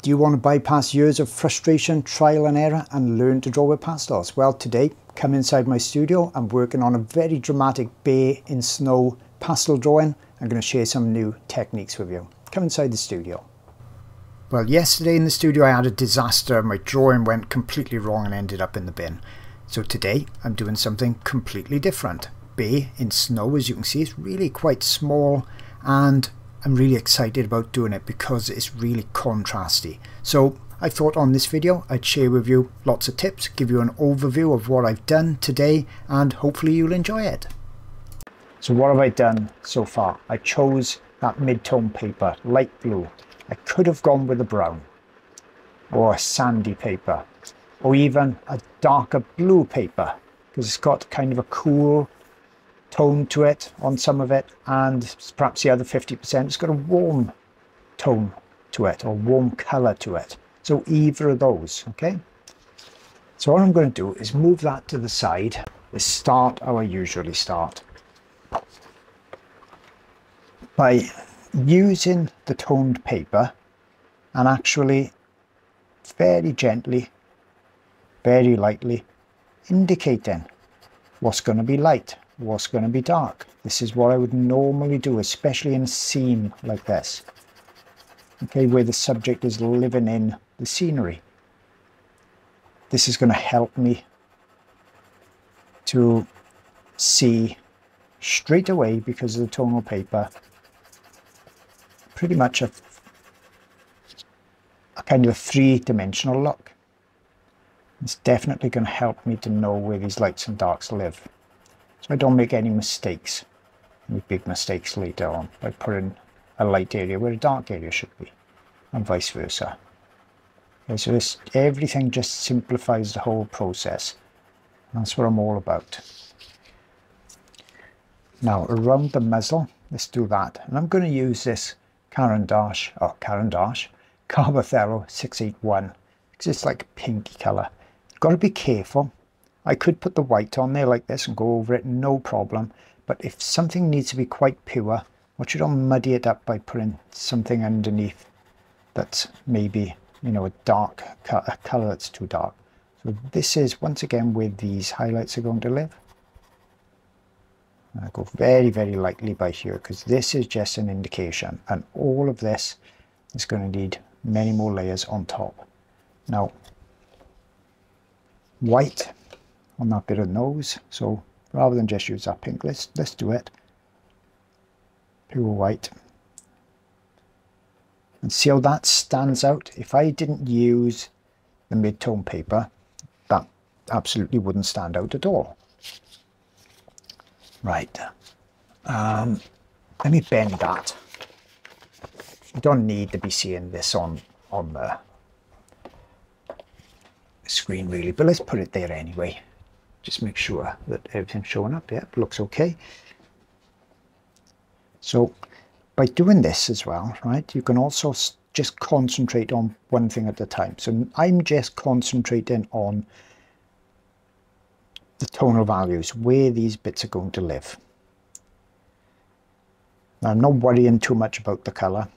Do you want to bypass years of frustration, trial and error and learn to draw with pastels? Well, today, come inside my studio. I'm working on a very dramatic bay in snow pastel drawing. I'm going to share some new techniques with you. Come inside the studio. Well, yesterday in the studio I had a disaster. My drawing went completely wrong and ended up in the bin. So today I'm doing something completely different. Bay in snow, as you can see, is really quite small, and I'm really excited about doing it because it's really contrasty. So I thought on this video I'd share with you lots of tips, give you an overview of what I've done today, and hopefully you'll enjoy it. So what have I done so far? I chose that mid-tone paper, light blue. I could have gone with a brown or a sandy paper or even a darker blue paper because it's got kind of a cool tone to it on some of it, and perhaps the other 50% it's got a warm tone to it or warm color to it. So either of those, okay? So what I'm going to do is move that to the side. Let's start how I usually start, by using the toned paper and actually very gently, very lightly indicating what's going to be light, what's going to be dark. This is what I would normally do, especially in a scene like this, okay, where the subject is living in the scenery. This is going to help me to see straight away, because of the tonal paper, pretty much a kind of a three-dimensional look. It's definitely going to help me to know where these lights and darks live, so I don't make any mistakes, any big mistakes later on by putting a light area where a dark area should be, and vice versa. Okay, so everything just simplifies the whole process. That's what I'm all about. Now around the muzzle, let's do that, and I'm going to use this Caran-d'Ache Carbothello 681 because it's like a pinky colour. Got to be careful. I could put the white on there like this and go over it, no problem, but if something needs to be quite pure, watch you don't muddy it up by putting something underneath that's maybe, you know, a dark a colour that's too dark. So this is once again where these highlights are going to live. I go very, very lightly by here because this is just an indication, and all of this is going to need many more layers on top. Now, white on that bit of nose, so rather than just use that pink, let's do it pure white, and see how that stands out. If I didn't use the mid-tone paper, that absolutely wouldn't stand out at all. Right, let me bend that. You don't need to be seeing this on the screen really, but let's put it there anyway. Just make sure that everything's showing up. Yeah, looks okay. So by doing this as well, right, you can also just concentrate on one thing at a time. So I'm just concentrating on the tonal values, where these bits are going to live. Now, I'm not worrying too much about the colour,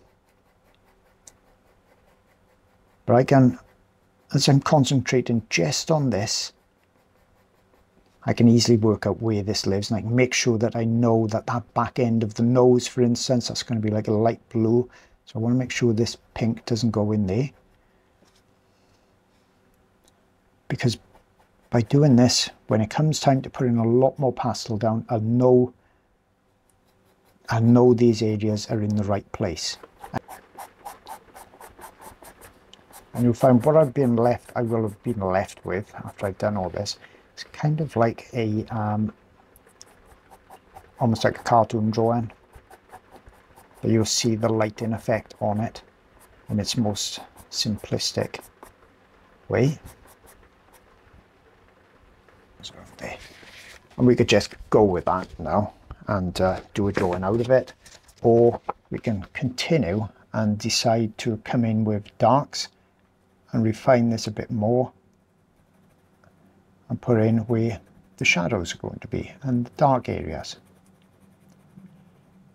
but I can, as I'm concentrating just on this, I can easily work out where this lives, and I can make sure that I know that that back end of the nose, for instance, that's going to be like a light blue, so I want to make sure this pink doesn't go in there, because by doing this, when it comes time to put in a lot more pastel down, I'll know these areas are in the right place. And you'll find what I will have been left with after I've done all this, it's kind of like a almost like a cartoon drawing, but you'll see the lighting effect on it in its most simplistic way. And we could just go with that now and do a drawing out of it, or we can continue and decide to come in with darks and refine this a bit more and put in where the shadows are going to be and the dark areas,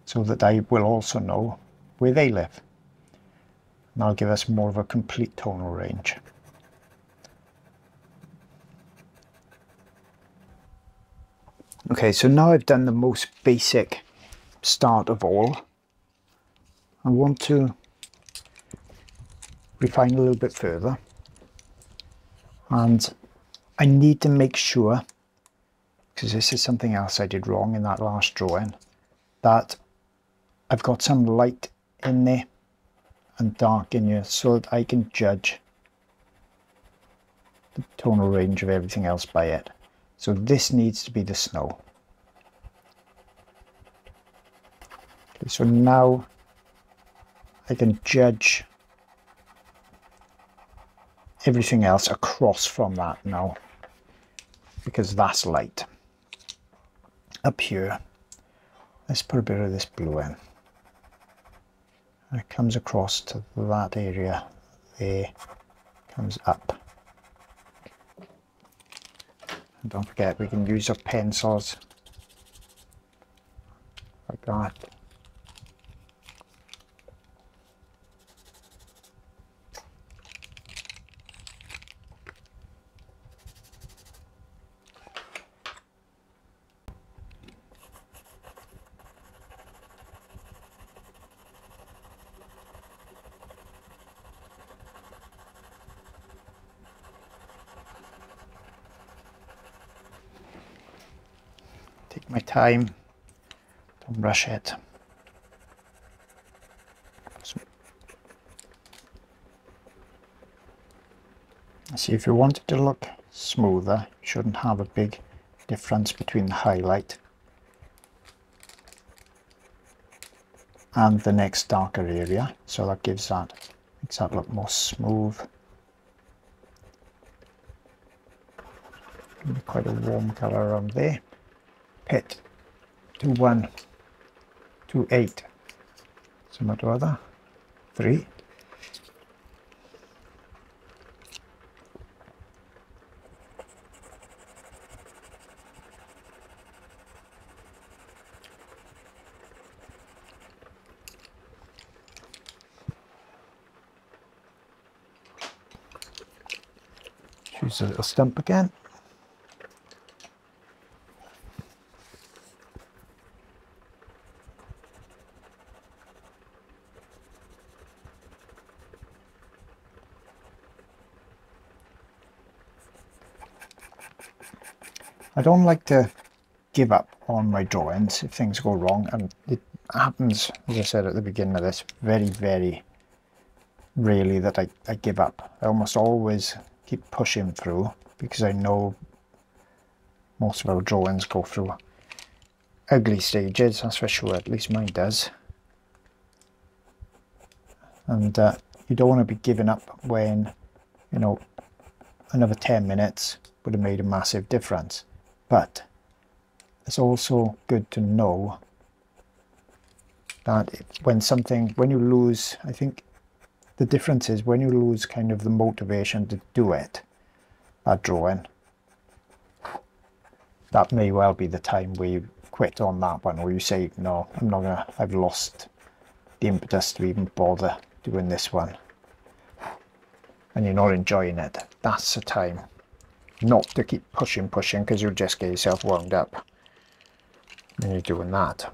so that I will also know where they live. and that'll give us more of a complete tonal range. Okay, so now I've done the most basic start of all. I want to refine a little bit further, and I need to make sure, because this is something else I did wrong in that last drawing, that I've got some light in there and dark in here so that I can judge the tonal range of everything else by it. So this needs to be the snow. Okay, so now I can judge everything else across from that now, because that's light. Up here, let's put a bit of this blue in. And it comes across to that area there, comes up. And don't forget, we can use our pencils like that. Take my time, don't rush it. See, if you want it to look smoother, you shouldn't have a big difference between the highlight and the next darker area, so that makes that look more smooth. Give me quite a warm colour around there. Pit 2-1, 2-8, similar to other 3. Choose a little stump again. I don't like to give up on my drawings if things go wrong, and it happens, as I said at the beginning of this, very, very rarely that I give up. I almost always keep pushing through, because I know most of our drawings go through ugly stages, that's for sure, at least mine does. And you don't want to be giving up when, you know, another 10 minutes would have made a massive difference. But it's also good to know that when you lose, I think the difference is when you lose kind of the motivation to do it, that drawing, that may well be the time where you quit on that one, or you say, no, I've lost the impetus to even bother doing this one, and you're not enjoying it. That's the time not to keep pushing, because you'll just get yourself wound up when you're doing that.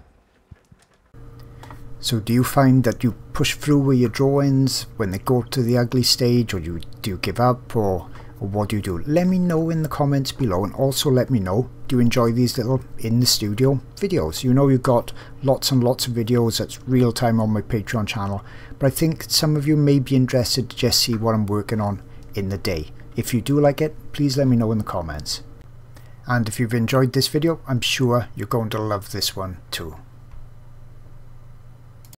So do you find that you push through with your drawings when they go to the ugly stage, or do you give up, or what do you do? Let me know in the comments below, and also let me know, do you enjoy these little in the studio videos? You know, you've got lots and lots of videos that's real time on my Patreon channel, but I think some of you may be interested to just see what I'm working on in the day. If you do like it, please let me know in the comments. And if you've enjoyed this video, I'm sure you're going to love this one too.